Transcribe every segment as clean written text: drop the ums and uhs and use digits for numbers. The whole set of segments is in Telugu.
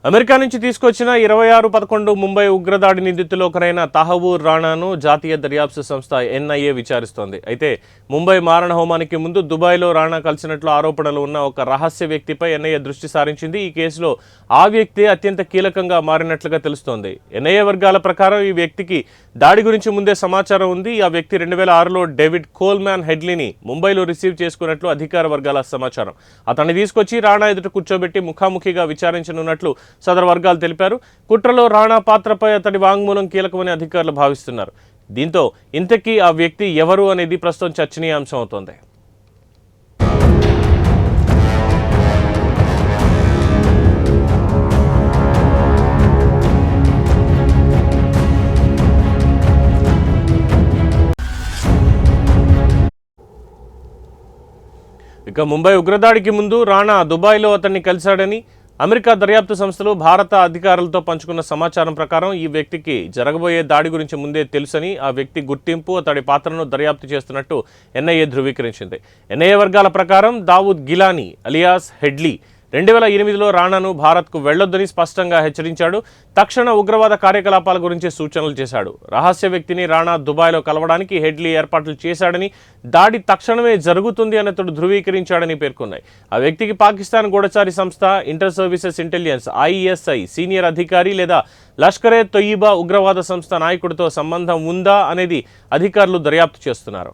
అమెరికా నుంచి తీసుకొచ్చిన 26/11 ముంబై ఉగ్రదాడి నిందితుల్లో ఒకరైన తహవూర్ రాణాను జాతీయ దర్యాప్తు సంస్థ ఎన్ఐఏ విచారిస్తోంది. అయితే ముంబై మారణ హోమానికి ముందు దుబాయ్లో రాణా కలిసినట్లు ఆరోపణలు ఉన్న ఒక రహస్య వ్యక్తిపై ఎన్ఐఏ దృష్టి సారించింది. ఈ కేసులో ఆ వ్యక్తి అత్యంత కీలకంగా మారినట్లుగా తెలుస్తోంది. ఎన్ఐఏ వర్గాల ప్రకారం ఈ వ్యక్తికి దాడి గురించి ముందే సమాచారం ఉంది. ఆ వ్యక్తి 2006లో డేవిడ్ కోల్మ్యాన్ హెడ్లీని ముంబైలో రిసీవ్ చేసుకున్నట్లు అధికార వర్గాల సమాచారం. అతన్ని తీసుకొచ్చి రాణా ఎదుట కూర్చోబెట్టి ముఖాముఖిగా విచారించనున్నట్లు సదరు వర్గాలు తెలిపారు. కుట్రలో రాణా పాత్రపై అతడి వాంగ్మూలం కీలకమని అధికారులు భావిస్తున్నారు. దీంతో ఇంతకీ ఆ వ్యక్తి ఎవరు అనేది ప్రస్తుతం చర్చనీయాంశం అవుతోంది. ఇక ముంబై ఉగ్రదాడికి ముందు రాణా దుబాయ్లో అతన్ని కలిశాడని అమెరికా దర్యాప్తు సంస్థలు భారత అధికారులతో పంచుకున్న సమాచారం ప్రకారం ఈ వ్యక్తికి జరగబోయే దాడి గురించి ముందే తెలుసని, ఆ వ్యక్తి గుర్తింపు, అతడి పాత్రను దర్యాప్తు చేస్తున్నట్టు ఎన్ఐఏ ధృవీకరించింది. ఎన్ఐఏ వర్గాల ప్రకారం దావూద్ గిలానీ అలియాస్ హెడ్లీ 2008లో రాణాను భారత్కు వెళ్లొద్దని స్పష్టంగా హెచ్చరించాడు. తక్షణ ఉగ్రవాద కార్యకలాపాల గురించి సూచనలు చేశాడు. రహస్య వ్యక్తిని రాణా దుబాయ్లో కలవడానికి హెడ్లీ ఏర్పాట్లు చేశాడని, దాడి తక్షణమే జరుగుతుంది అని అతడు ధృవీకరించాడని పేర్కొన్నాయి. ఆ వ్యక్తికి పాకిస్తాన్ గూఢచారి సంస్థ inter services intelligence ISI senior అధికారి లేదా లష్కరే తొయ్యిబా ఉగ్రవాద సంస్థ నాయకుడితో సంబంధం ఉందా అనేది అధికారులు దర్యాప్తు చేస్తున్నారు.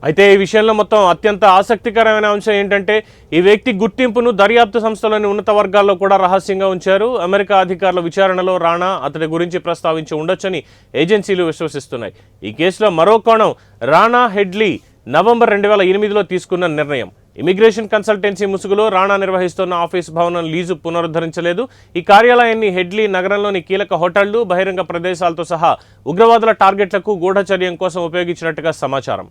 అయితే ఈ విషయంలో మొత్తం అత్యంత ఆసక్తికరమైన అంశం ఏంటంటే, ఈ వ్యక్తి గుర్తింపును దర్యాప్తు సంస్థలోని ఉన్నత వర్గాల్లో కూడా రహస్యంగా ఉంచారు. అమెరికా అధికారుల విచారణలో రాణా అతడి గురించి ప్రస్తావించి ఉండొచ్చని ఏజెన్సీలు విశ్వసిస్తున్నాయి. ఈ కేసులో మరో కోణం రాణా హెడ్లీ నవంబర్ 2008లో తీసుకున్న నిర్ణయం. ఇమిగ్రేషన్ కన్సల్టెన్సీ ముసుగులో రాణా నిర్వహిస్తున్న ఆఫీస్ భవనం లీజు పునరుద్ధరించలేదు. ఈ కార్యాలయాన్ని హెడ్లీ నగరంలోని కీలక హోటళ్లు, బహిరంగ ప్రదేశాలతో సహా ఉగ్రవాదుల టార్గెట్లకు గూఢచర్యం కోసం ఉపయోగించినట్టుగా సమాచారం.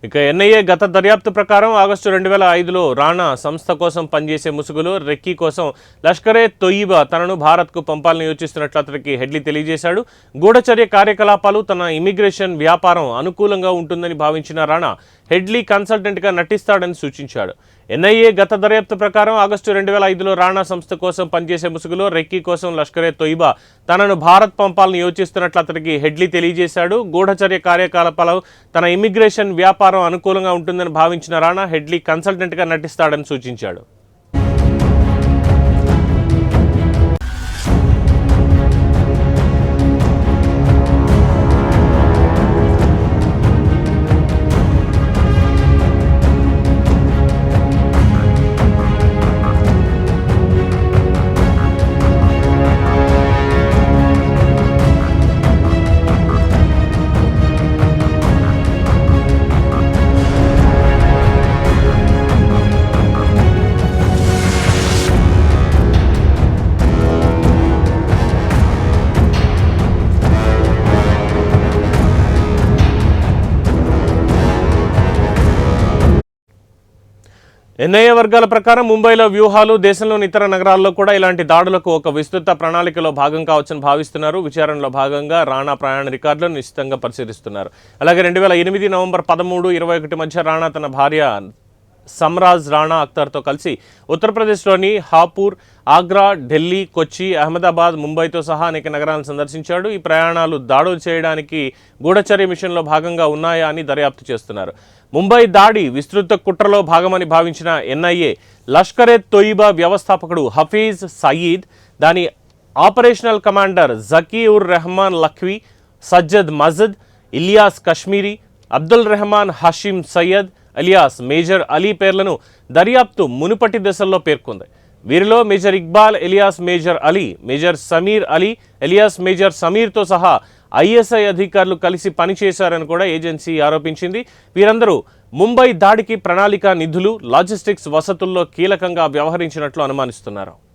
ఇక ఎన్ఐఏ గత దర్యాప్తు ప్రకారం ఆగస్టు 2005లో రాణా సంస్థ కోసం పనిచేసే ముసుగులో రెక్కీ కోసం లష్కరే తొయ్యిబా తనను భారత్కు పంపాలని యోచిస్తున్నట్లు అతడికి హెడ్లీ తెలియజేశాడు. గూఢచర్య కార్యకలాపాలు, తన ఇమిగ్రేషన్ వ్యాపారం అనుకూలంగా ఉంటుందని భావించిన రాణా హెడ్లీ కన్సల్టెంట్గా నటిస్తాడని సూచించాడు. ఎన్ఐఏ గత దర్యాప్తు ప్రకారం ఆగస్టు 2005లో రాణా సంస్థ కోసం పనిచేసే ముసుగులో రెక్కీ కోసం లష్కరే తొయ్యిబా తనను భారత్ పంపాలని యోచిస్తున్నట్లు అతడికి హెడ్లీ తెలియజేశాడు. గూఢచర్య కార్యకలాపాలు, తన ఇమిగ్రేషన్ వ్యాపారం అనుకూలంగా ఉంటుందని భావించిన రాణా హెడ్లీ కన్సల్టెంట్గా నటిస్తాడని సూచించాడు. ఎన్ఐఏ వర్గాల ప్రకారం ముంబైలో వ్యూహాలు, దేశంలోని ఇతర నగరాల్లో కూడా ఇలాంటి దాడులకు ఒక విస్తృత ప్రణాళికలో భాగం కావచ్చని భావిస్తున్నారు. విచారణలో భాగంగా రాణా ప్రయాణ రికార్డులను నిశ్చితంగా పరిశీలిస్తున్నారు. అలాగే 2008 నవంబర్ 13, 21 మధ్య రాణా తన భార్య సమ్రాజ్ రాణా అఖ్తర్తో కలిసి ఉత్తరప్రదేశ్లోని హాపూర్, ఆగ్రా, ఢిల్లీ, కొచ్చి, అహ్మదాబాద్, ముంబైతో సహా అనేక నగరాలను సందర్శించాడు. ఈ ప్రయాణాలు దాడులు చేయడానికి గూఢచర్య మిషన్లో భాగంగా ఉన్నాయా అని దర్యాప్తు చేస్తున్నారు. ముంబై దాడి విస్తృత కుట్రలో భాగమని భావించిన ఎన్ఐఏ లష్కరే తొయ్యిబా వ్యవస్థాపకుడు హఫీజ్ సయీద్, దాని operational commander Zakiur Rehman Lakhvi, Sajjad Majad, Ilyas Kashmiri, Abdul Rehman Hashim Syed alias major Ali పేర్లను దర్యాప్తు మునుపటి దశల్లో పేర్కొంది. వీరిలో major Iqbal alias major Ali, major Sameer Ali alias major సమీర్తో సహా ISI అధికారులు కలిసి పనిచేశారని కూడా ఏజెన్సీ ఆరోపించింది. వీరందరూ ముంబై దాడికి ప్రణాళిక నిధులు, లాజిస్టిక్స్ వసతుల్లో కీలకంగా వ్యవహరించినట్లు అనుమానిస్తున్నారు.